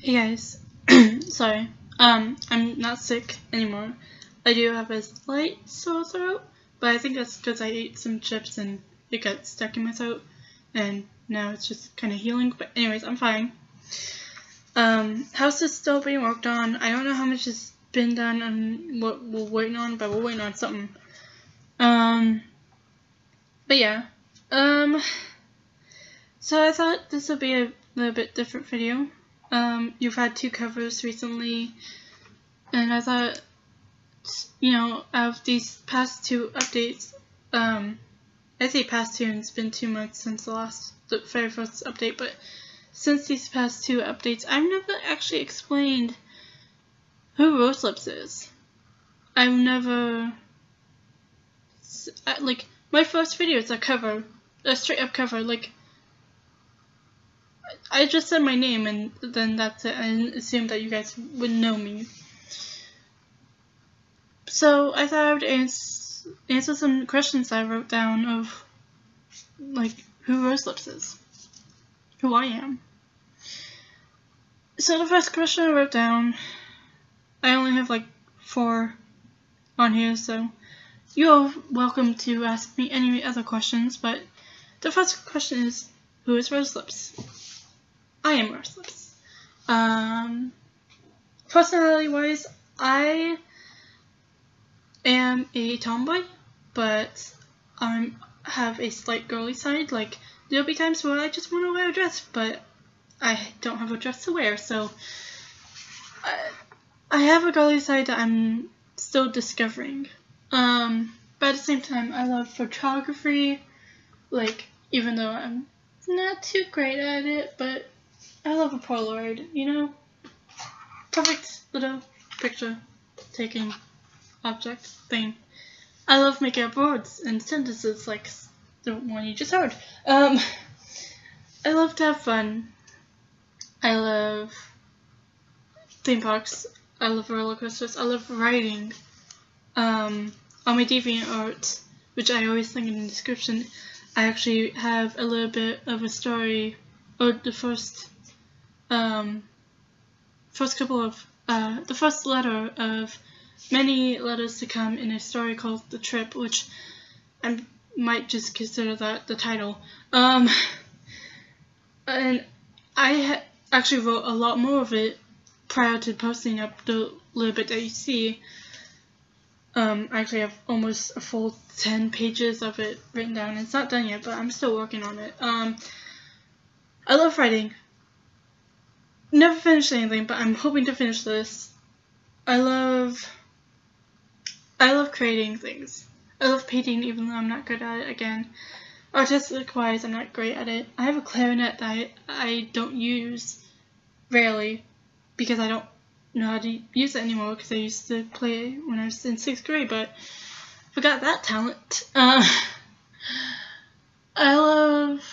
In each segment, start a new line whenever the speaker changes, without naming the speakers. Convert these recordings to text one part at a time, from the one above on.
Hey guys, sorry. I'm not sick anymore. I do have a slight sore throat, but I think that's because I ate some chips and it got stuck in my throat, and now it's just kind of healing. But anyways, I'm fine. House is still being worked on. I don't know how much has been done and what we're waiting on, but we're waiting on something. But yeah. So I thought this would be a little bit different video. You've had 2 covers recently, and I thought, out of these past 2 updates, I say past 2, and it's been 2 months since the very first update, but since these past 2 updates, I've never actually explained who Rose Lips is. I've never, like, my first video is a straight up cover, like, I just said my name and then that's it. I assumed that you guys would know me. So I thought I would answer some questions I wrote down of, like, who Rose Lips is, who I am. So the first question I wrote down, I only have like 4 on here, so you're welcome to ask me any other questions, but the first question is, who is Rose Lips? I am Rose Lips. Personality-wise, I am a tomboy, but I have a slight girly side. Like, there'll be times where I just want to wear a dress, but I don't have a dress to wear, so I have a girly side that I'm still discovering. But at the same time, I love photography, like, even though I'm not too great at it, but I love a Polaroid, perfect little picture taking object thing. I love making up words and sentences like the one you just heard. I love to have fun. I love theme parks. I love roller coasters. I love writing. On my DeviantArt, which I always link in the description, I actually have a little bit of a story, or the first letter of many letters to come in a story called The Trip, which I might just consider that the title. And I actually wrote a lot more of it prior to posting up the little bit that you see. I actually have almost a full 10 pages of it written down. It's not done yet, but I'm still working on it. I love writing. Never finished anything, but I'm hoping to finish this. I love creating things. I love painting, even though I'm not good at it. Again, artistic-wise, I'm not great at it. I have a clarinet that I don't use rarely because I don't know how to use it anymore because I used to play when I was in 6th grade, but forgot that talent. I love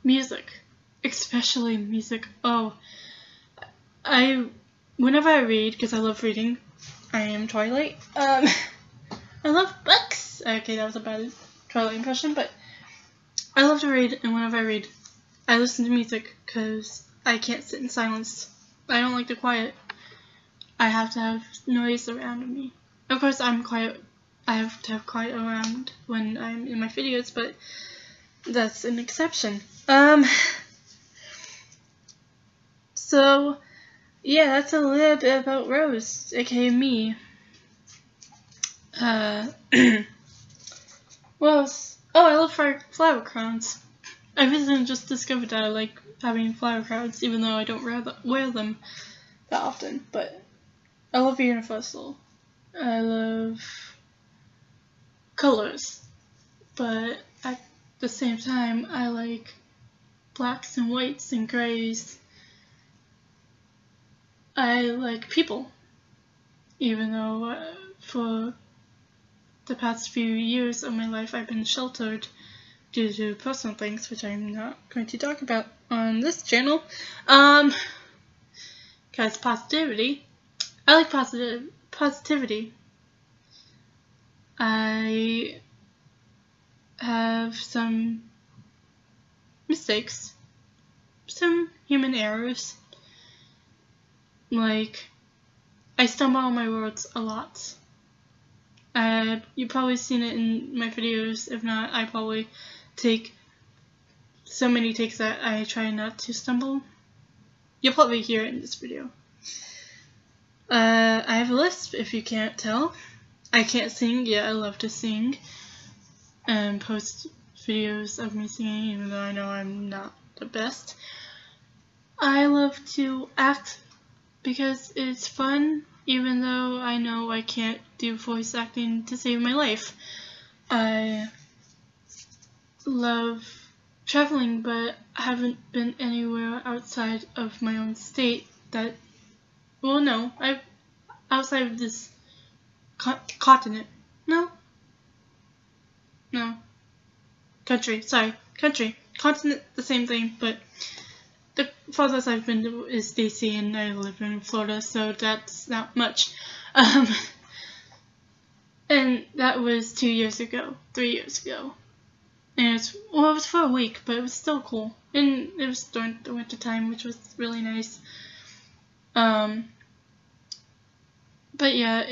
music, especially music. Whenever I read, because I love reading, I am Twilight. I love books. Okay, that was a bad Twilight impression, but I love to read, and whenever I read, I listen to music because I can't sit in silence. I don't like the quiet. I have to have noise around me. Of course, I'm quiet. I have to have quiet around when I'm in my videos, but that's an exception. So, yeah, that's a little bit about Rose, aka me. What else? Oh, I love flower crowns. I recently just discovered that I like having flower crowns, even though I don't wear them that often, but I love Universal. I love colors, but at the same time, I like blacks and whites and grays. I like people, even though for the past few years of my life I've been sheltered due to personal things, which I'm not going to talk about on this channel. Because positivity. I like positivity. I have some mistakes, some human errors, like, I stumble on my words a lot. You've probably seen it in my videos. If not, I probably take so many takes that I try not to stumble. You'll probably hear it in this video. I have a lisp, if you can't tell. I can't sing yet. I love to sing and post videos of me singing, even though I know I'm not the best. I love to act because it's fun, even though I know I can't do voice acting to save my life. I love traveling, but I haven't been anywhere outside of my own state that, well, no, outside of this continent. No. Country. Sorry. Country. Continent, the same thing, but the farthest I've been to is DC, and I live in Florida, so that's not much. And that was 2 years ago, 3 years ago. And it was for a week, but it was still cool. And it was during the winter time, which was really nice. But yeah,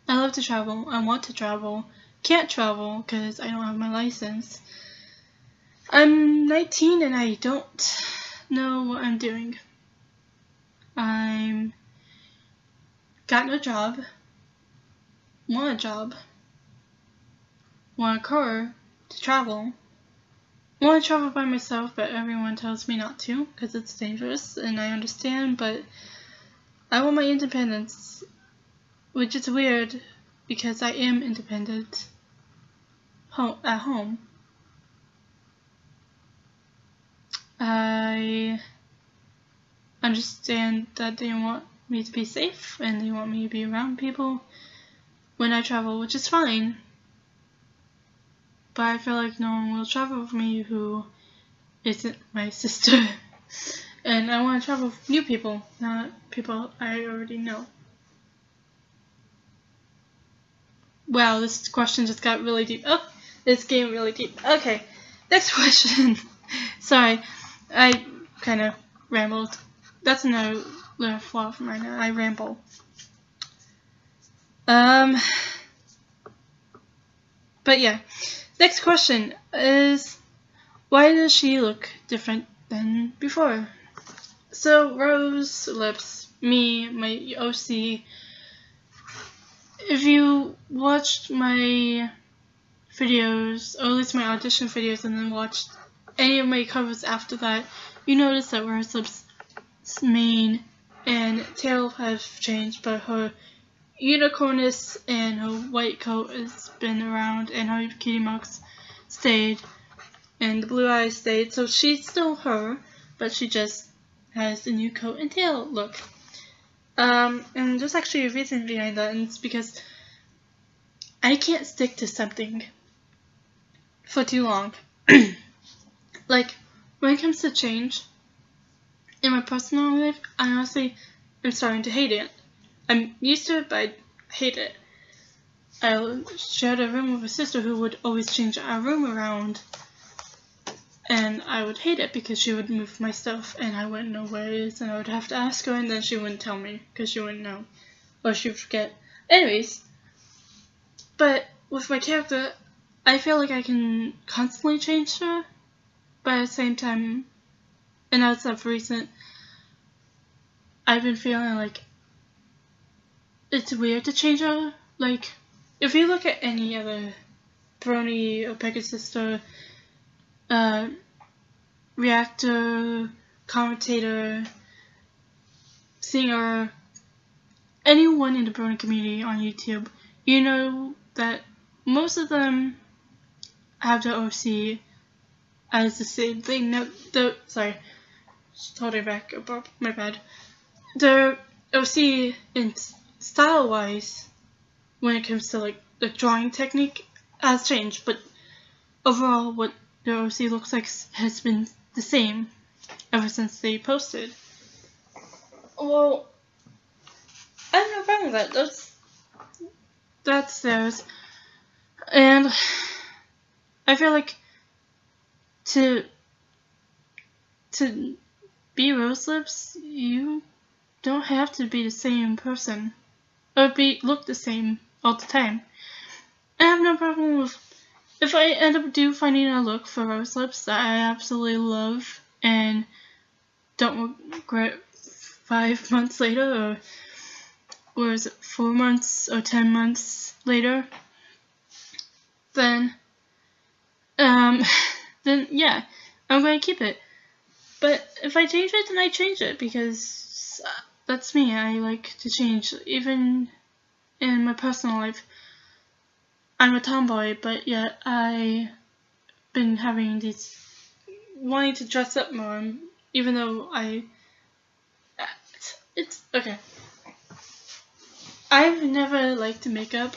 I love to travel. I want to travel. Can't travel because I don't have my license. I'm 19 and I don't know what I'm doing. I'm got no job. Want a job. Want a car to travel. Want to travel by myself, but everyone tells me not to because it's dangerous, and I understand, but I want my independence, which is weird because I am independent at home. I understand that they want me to be safe and they want me to be around people when I travel, which is fine. But I feel like no one will travel with me who isn't my sister. And I want to travel with new people, not people I already know. Wow, this question just got really deep. Oh, it's getting really deep. Okay, next question. Sorry, I kind of rambled. That's another flaw from right now. I ramble. But yeah, next question is, why does she look different than before? So, Rose Lips, me, my OC, if you watched my videos, or at least my audition videos, and then watched any of my covers after that, you notice that Rose Lips' mane and tail have changed, but her unicornness and her white coat has been around, and her cutie marks stayed, and the blue eyes stayed, so she's still her, but she just has a new coat and tail look. And there's actually a reason behind that, and it's because I can't stick to something for too long. Like, when it comes to change in my personal life, I honestly am starting to hate it. I'm used to it, but I hate it. I shared a room with a sister who would always change our room around, and I would hate it because she would move my stuff and I wouldn't know where it is, and I would have to ask her, and then she wouldn't tell me because she wouldn't know, or she would forget. Anyways, but with my character, I feel like I can constantly change her, but at the same time, and as of recent, I've been feeling like it's weird to change her. Like, if you look at any other Brony or Pegasus or reactor, commentator, singer, anyone in the Brony community on YouTube, you know that most of them have the OC as the same thing. No, sorry, just hold it back, my bad. The OC in style-wise, when it comes to like the drawing technique, has changed, but overall what the OC looks like has been the same ever since they posted. Well, I have no problem with that. That's theirs. And I feel like to be Rose Lips, you don't have to be the same person or look the same all the time. I have no problem with if I end up finding a look for rose lips that I absolutely love and don't regret 5 months later, or is it 4 months or 10 months later, then yeah, I'm going to keep it. But if I change it, then I change it, because that's me. I like to change. Even in my personal life, I'm a tomboy, but yet I've been having wanting to dress up more, even though it's okay. I've never liked makeup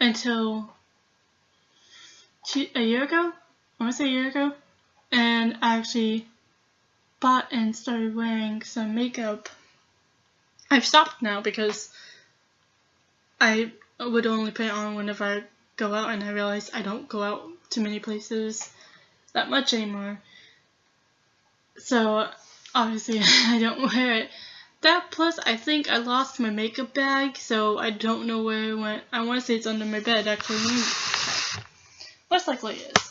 until a year ago. I want to say a year ago. And I actually bought and started wearing some makeup. I've stopped now because I would only put it on whenever I go out, and I realized I don't go out to many places that much anymore. So obviously I don't wear it. That plus I think I lost my makeup bag, so I don't know where it went. I want to say it's under my bed actually. Most likely it is.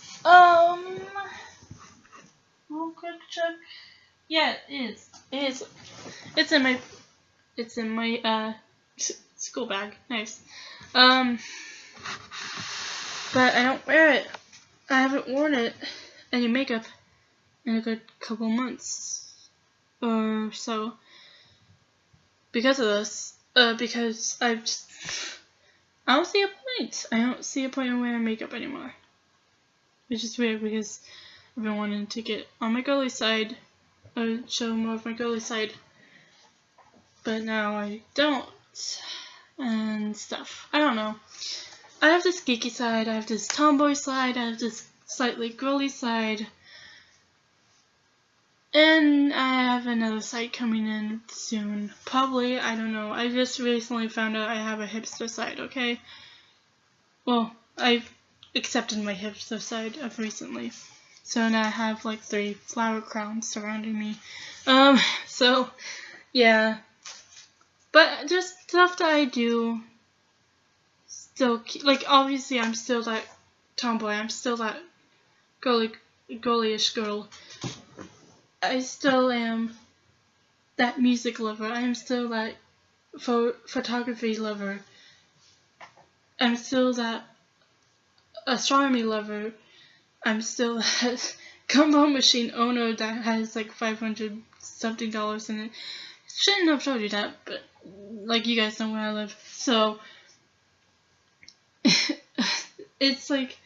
Real quick check. Yeah, it is. It is. It's in my school bag. Nice. But I don't wear it. I haven't worn it any makeup in a good couple months or so because of this. Because I don't see a point. I don't see a point in wearing makeup anymore. Which is weird because I've been wanting to get on my girly side, or show more of my girly side, but now I don't, and stuff. I don't know. I have this geeky side, I have this tomboy side, I have this slightly girly side, and I have another side coming in soon. Probably, I don't know. I just recently found out I have a hipster side, okay? Well, I've accepted my hipster side of recently. So now I have like 3 flower crowns surrounding me. So, yeah. But just stuff that I do still, like, obviously I'm still that tomboy. I'm still that girly-ish girl. I still am that music lover. I am still that photography lover. I'm still that astronomy lover. I'm still that gumball machine owner that has like $500 something in it. Shouldn't have told you that, but like you guys know where I live. So it's like,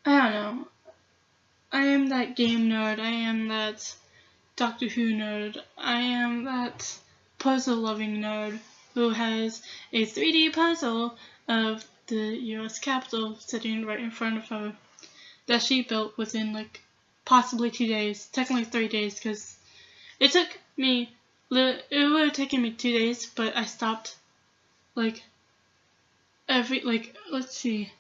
I don't know. I am that game nerd. I am that Doctor Who nerd. I am that puzzle loving nerd who has a 3D puzzle of the US Capitol sitting right in front of her that she built within like possibly 2 days, technically 3 days, because it took me, it would have taken me 2 days, but I stopped like let's see,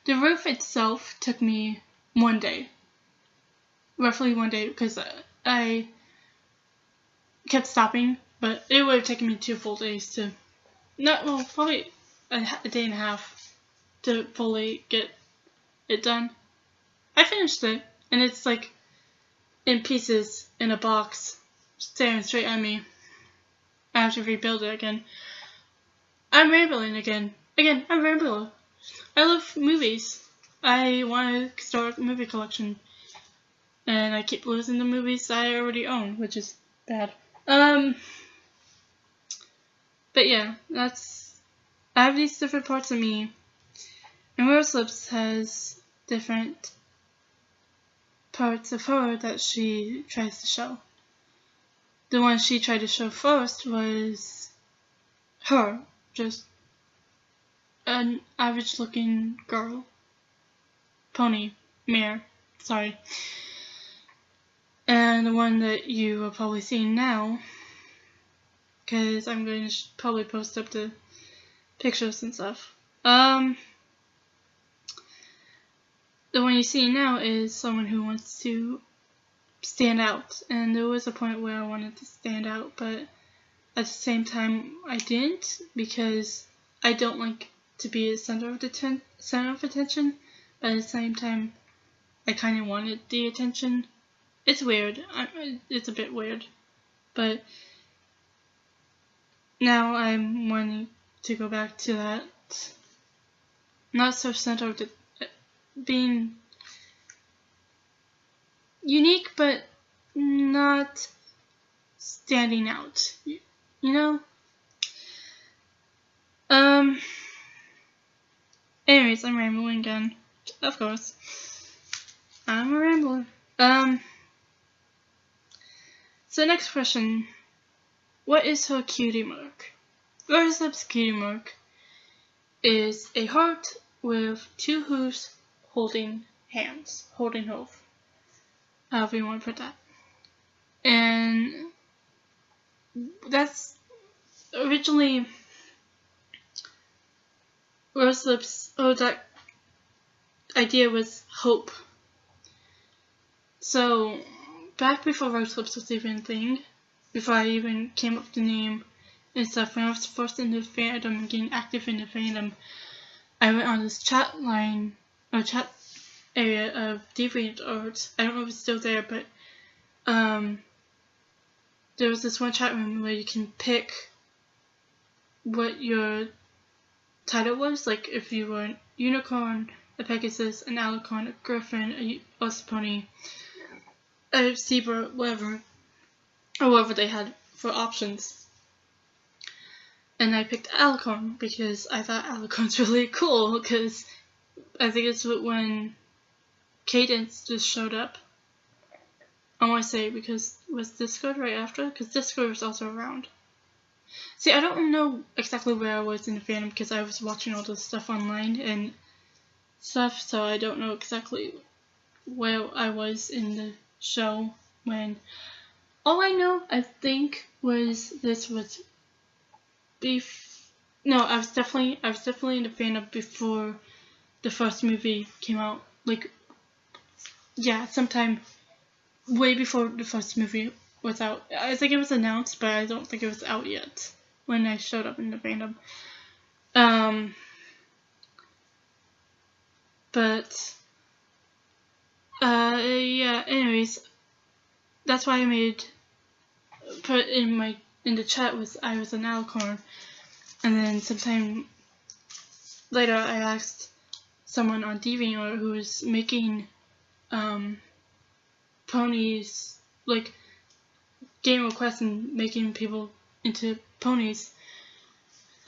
the roof itself took me 1 day, roughly 1 day, because I kept stopping, but it would have taken me 2 full days to, probably a day and a half to fully get it done. I finished it, and it's like in pieces in a box staring straight at me. I have to rebuild it again. I'm rambling again. I'm rambling. I love movies. I want to start a movie collection, and I keep losing the movies I already own, which is bad. But yeah, I have these different parts of me, and Rose Lips has different parts of her that she tries to show. The one she tried to show first was her, just an average looking girl. Pony, mare, sorry. And the one that you are probably seeing now, because I'm going to probably post up the pictures and stuff. The one you see now is someone who wants to stand out, and there was a point where I wanted to stand out, but at the same time I didn't, because I don't like to be the center of attention, but at the same time I kind of wanted the attention. It's weird. It's a bit weird, but now I'm wanting to go back to that, not so center of being unique, but not standing out. You know? Anyways, I'm rambling again. Of course. I'm a rambler. So next question. What is her cutie mark? Rose Lip's cutie mark is a heart with two hooves holding hands. Holding hoof. However you want to put that. And that's originally Rose Lip's, that idea was hope. So, back before Rose Lips was even a thing, before I even came up with the name and stuff, when I was first in the fandom and getting active in the fandom, I went on this chat line, or chat area of DeviantArt. I don't know if it's still there, but there was this one chat room where you can pick what your title was, like if you were a unicorn, a Pegasus, an alicorn, a griffin, a ospony, a zebra, whatever, or whatever they had for options. And I picked alicorn because I thought alicorn's really cool, because I think it's when Cadence just showed up. I want to say, because was Discord right after? Because Discord was also around. See, I don't know exactly where I was in the fandom because I was watching all this stuff online and stuff, so I don't know exactly where I was in the show when. All I know, I think, was this was no, I was definitely in the fandom before the first movie came out. Like, yeah, sometime way before the first movie was out. I think it was announced, but I don't think it was out yet when I showed up in the fandom. But yeah, anyways, that's why I put in the chat I was an alicorn, and then sometime later I asked someone on DeviantArt who was making ponies, like game requests and making people into ponies.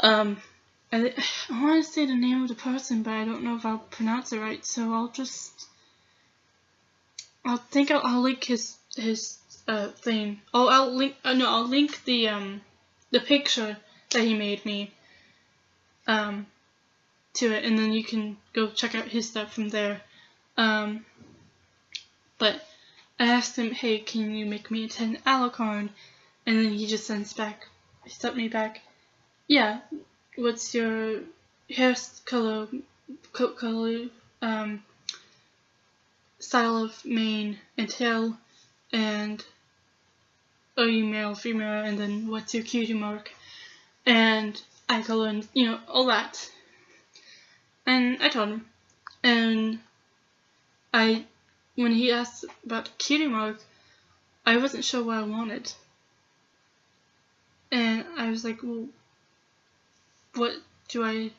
I want to say the name of the person, but I don't know if I'll pronounce it right, so I'll link his thing. I'll link the picture that he made me to it, and then you can go check out his stuff from there. But I asked him, hey, can you make me into an alicorn? And then he just sent me back, yeah, what's your hair color, coat color, style of mane and tail, and are you male, female, and then what's your cutie mark, and eye color, and all that. And I told him, and when he asked about cutie mark, I wasn't sure what I wanted, and I was like, well, what do I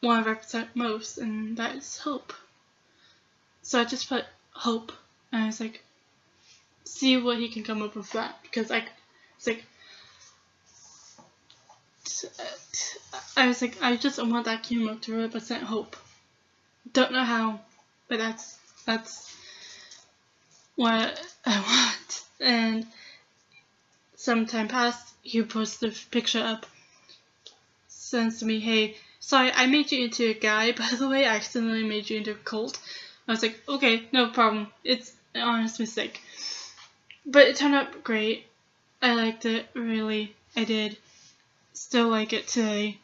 want to represent most? And that is hope. So I just put hope, and I was like, see what he can come up with that, because I was like, I just want that cutie mark to represent hope. Don't know how, but that's what I want. And some time passed, he posted the picture up, sends to me, hey, sorry, I made you into a guy, by the way, I accidentally made you into a colt. I was like, okay, no problem, it's an honest mistake. But it turned out great. I liked it, really, I did. Still like it today.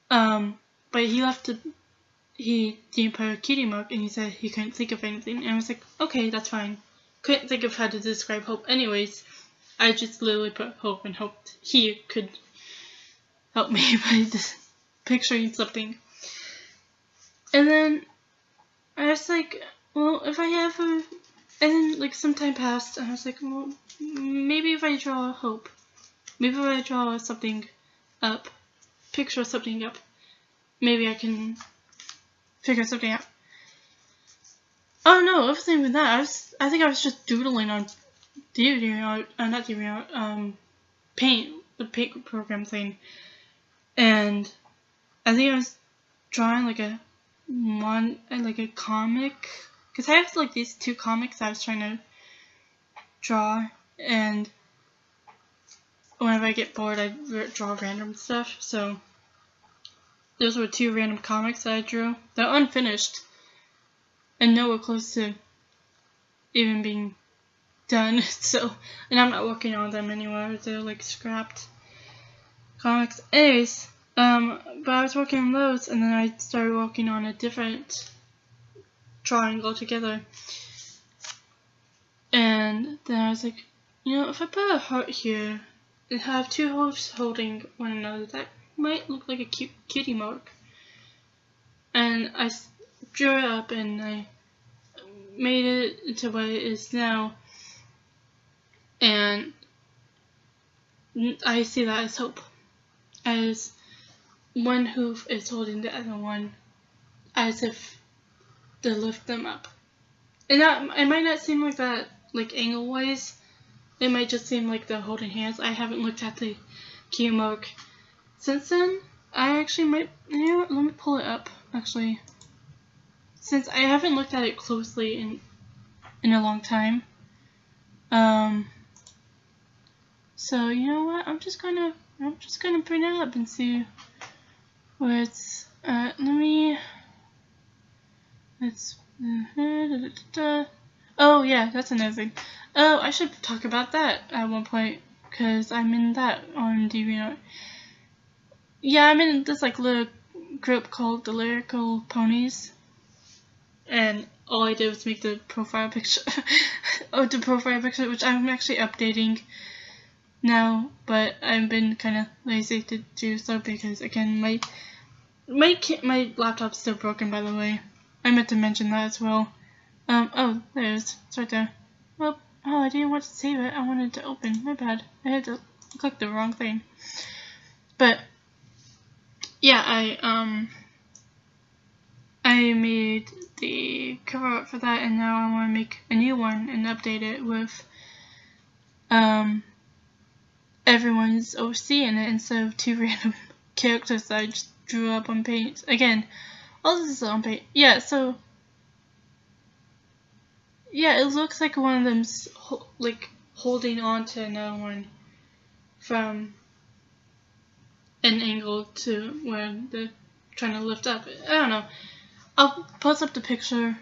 But he left he didn't put a cutie mark, and he said he couldn't think of anything. And I was like, okay, that's fine. Couldn't think of how to describe Hope. Anyways, I just literally put Hope and hoped he could help me by picturing something. And then I was like, well, if I have a... And then, like, some time passed, and I was like, well, maybe if I draw Hope. Maybe if I draw something up, picture something up, maybe I can figure something out. Oh no, it wasn't even that. I think I was just doodling on Paint, the Paint program thing. And I think I was drawing like a comic, because I have like these two comics I was trying to draw, and whenever I get bored I draw random stuff. So those were two random comics that I drew. They're unfinished and nowhere close to even being done. So, and I'm not working on them anymore. They're like scrapped comics. Anyways, but I was working on those, and then I started working on a different drawing altogether. And then I was like, you know, if I put a heart here and have two hearts holding one another, that might look like a cute cutie mark. And I drew it up and I made it into what it is now. And I see that as Hope. As one hoof is holding the other one, as if to lift them up. And that, it might not seem like that, like angle wise. It might just seem like they're holding hands. I haven't looked at the cue mark since then. I actually might, you know what, let me pull it up actually, since I haven't looked at it closely in a long time. So you know what, I'm just gonna bring it up and see where it's at. Oh yeah, that's another thing. Oh, I should talk about that at one point, because I'm in that on DeviantArt. Yeah, I'm in this like little group called the Lyrical Ponies, and all I did was make the profile picture, which I'm actually updating now, but I've been kind of lazy to do so because, again, my laptop's still broken, by the way. I meant to mention that as well. Oh, there it is. It's right there. Well, oh, I didn't want to save it. I wanted to open. My bad. I had to click the wrong thing. But yeah, I made the cover art for that, and now I want to make a new one and update it with everyone's OC in it instead of two random characters that I just drew up on Paint. Again, all this is on Paint. Yeah, so yeah, it looks like one of them's like holding on to another one from an angle to where they're trying to lift up. I don't know. I'll post up the picture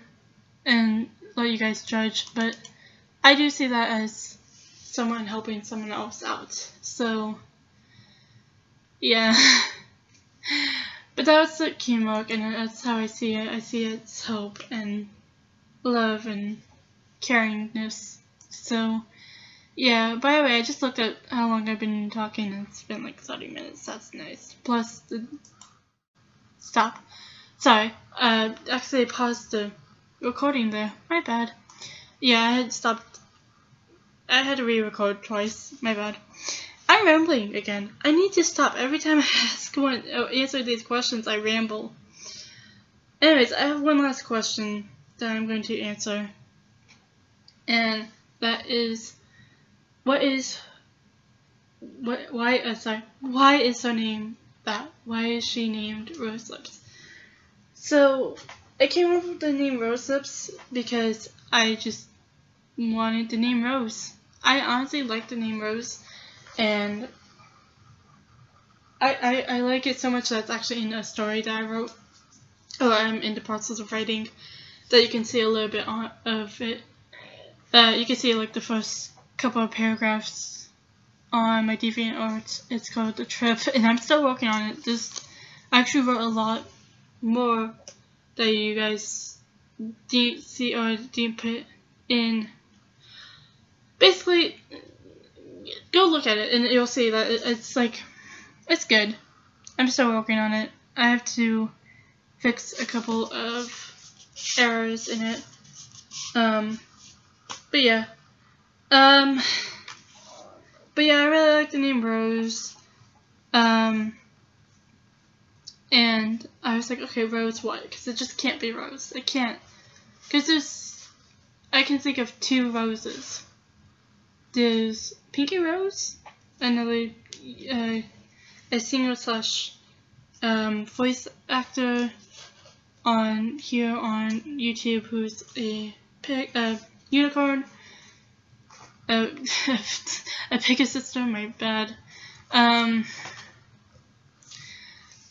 and let you guys judge, but I do see that as someone helping someone else out. So yeah. But that was the key mark, and that's how I see it. I see it's hope and love and caringness. So yeah, by the way, I just looked at how long I've been talking, and it's been like 30 minutes. That's nice. Plus the stop. Sorry. Actually I paused the recording there. My bad. Yeah, I had stopped. I had to re-record twice. My bad. I'm rambling again. I need to stop. Every time I answer these questions, I ramble. Anyways, I have one last question that I'm going to answer. And that is, why is her name that? Why is she named Rose Lips? So I came up with the name Rose Lips because I just wanted the name Rose. I honestly like the name Rose, and I like it so much that it's actually in a story that I wrote, or I'm in the process of writing, that you can see a little bit of it. You can see like the first couple of paragraphs on my DeviantArt. It's called The Trip, and I'm still working on it. I actually wrote a lot more that you guys didn't see or didn't put in. Basically, go look at it and you'll see that it's like, it's good. I'm still working on it. I have to fix a couple of errors in it. But yeah. But yeah, I really like the name Rose. And I was like, okay, Rose what? Because it just can't be Rose. It can't. Because I can think of two Roses. There's Pinky Rose, another a singer slash voice actor on YouTube who's a unicorn. A Pegasus, my bad.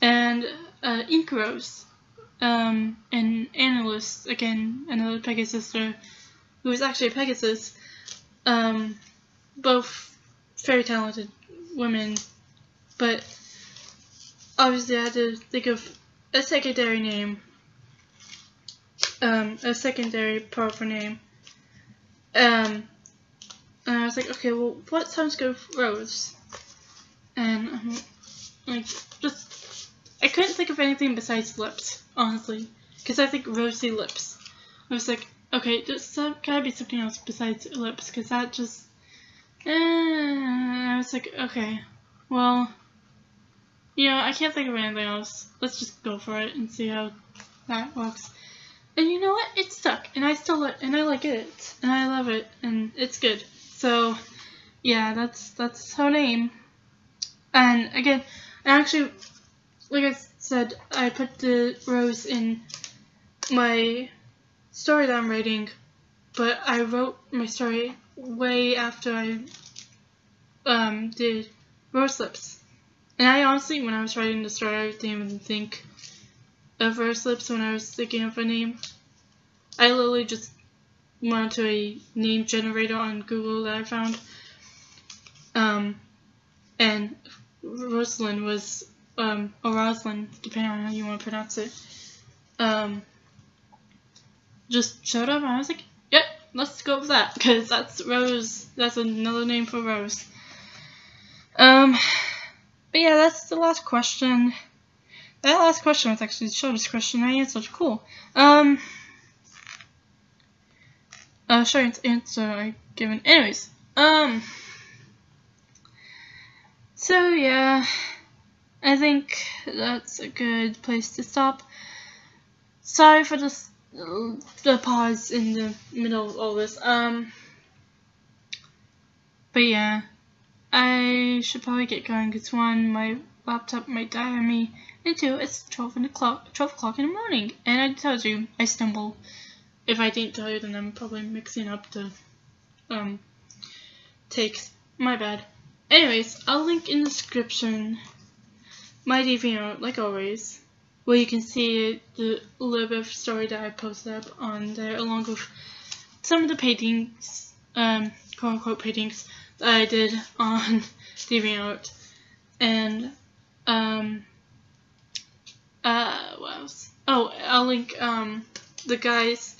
And Ink Rose, an analyst, again, another Pegasus, who is actually a Pegasus. Both very talented women, but obviously I had to think of a secondary name, a secondary powerful name. And I was like, okay, well, what sounds good with Rose? And I'm like, I couldn't think of anything besides lips, honestly, because I think rosy lips. I was like, okay, there's gotta be something else besides lips, because that just, I was like, okay, well, you know, I can't think of anything else. Let's just go for it and see how that works. And you know what? It stuck, and I like it, and I love it, and it's good. So, yeah, that's her name. And again, actually, like I said, I put the Rose in my story that I'm writing, but I wrote my story way after I did Rose Lips. And I honestly, when I was writing the story, I didn't even think of Rose Lips when I was thinking of a name. I literally just went to a name generator on Google that I found. And Rosalind was, or Rosalind, depending on how you want to pronounce it, just showed up, and I was like, yep, let's go with that, because that's Rose, that's another name for Rose. But yeah, that's the last question. That last question was actually the shortest question I answered. Cool. Short answer I given. Anyways, so yeah, I think that's a good place to stop. Sorry for the pause in the middle of all this. But yeah, I should probably get going because one, my laptop might die on me, and two, it's 12 o'clock in the morning, and I told you I stumble. If I didn't tell you, then I'm probably mixing up the takes. My bad. Anyways, I'll link in the description my DeviantArt, like always, where you can see the little bit of story that I posted up on there, along with some of the paintings, quote-unquote paintings, that I did on DeviantArt. And, what else? Oh, I'll link, the guy's,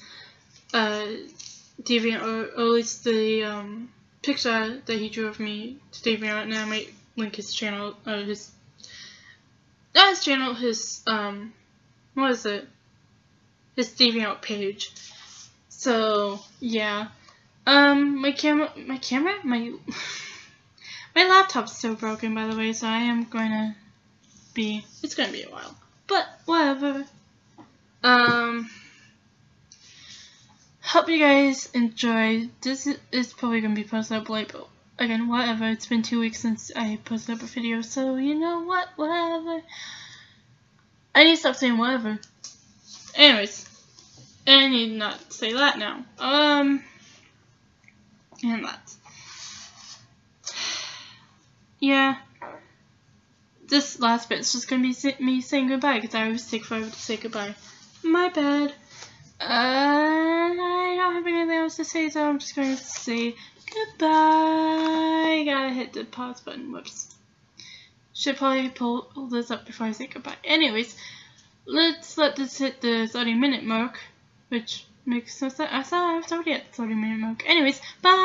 DeviantArt, or at least the, picture that he drew of me to DeviantArt, and I might link his channel, not his channel, his, what is it? His DeviantArt page. So, yeah. My laptop's still broken, by the way, so I am it's gonna be a while. But, whatever. Hope you guys enjoyed. This is probably gonna be posted up late, but again, whatever. It's been 2 weeks since I posted up a video, so you know what? Whatever. I need to stop saying whatever. Anyways, I need not to say that now. And that. Yeah. This last bit is just gonna be me saying goodbye because I always take forever to say goodbye. My bad. I don't have anything else to say, so I'm just going to say goodbye. Gotta hit the pause button. Whoops. Should probably pull this up before I say goodbye. Anyways, let's let this hit the 30-minute mark, which makes no sense. I thought I was already at the 30-minute mark. Anyways, bye!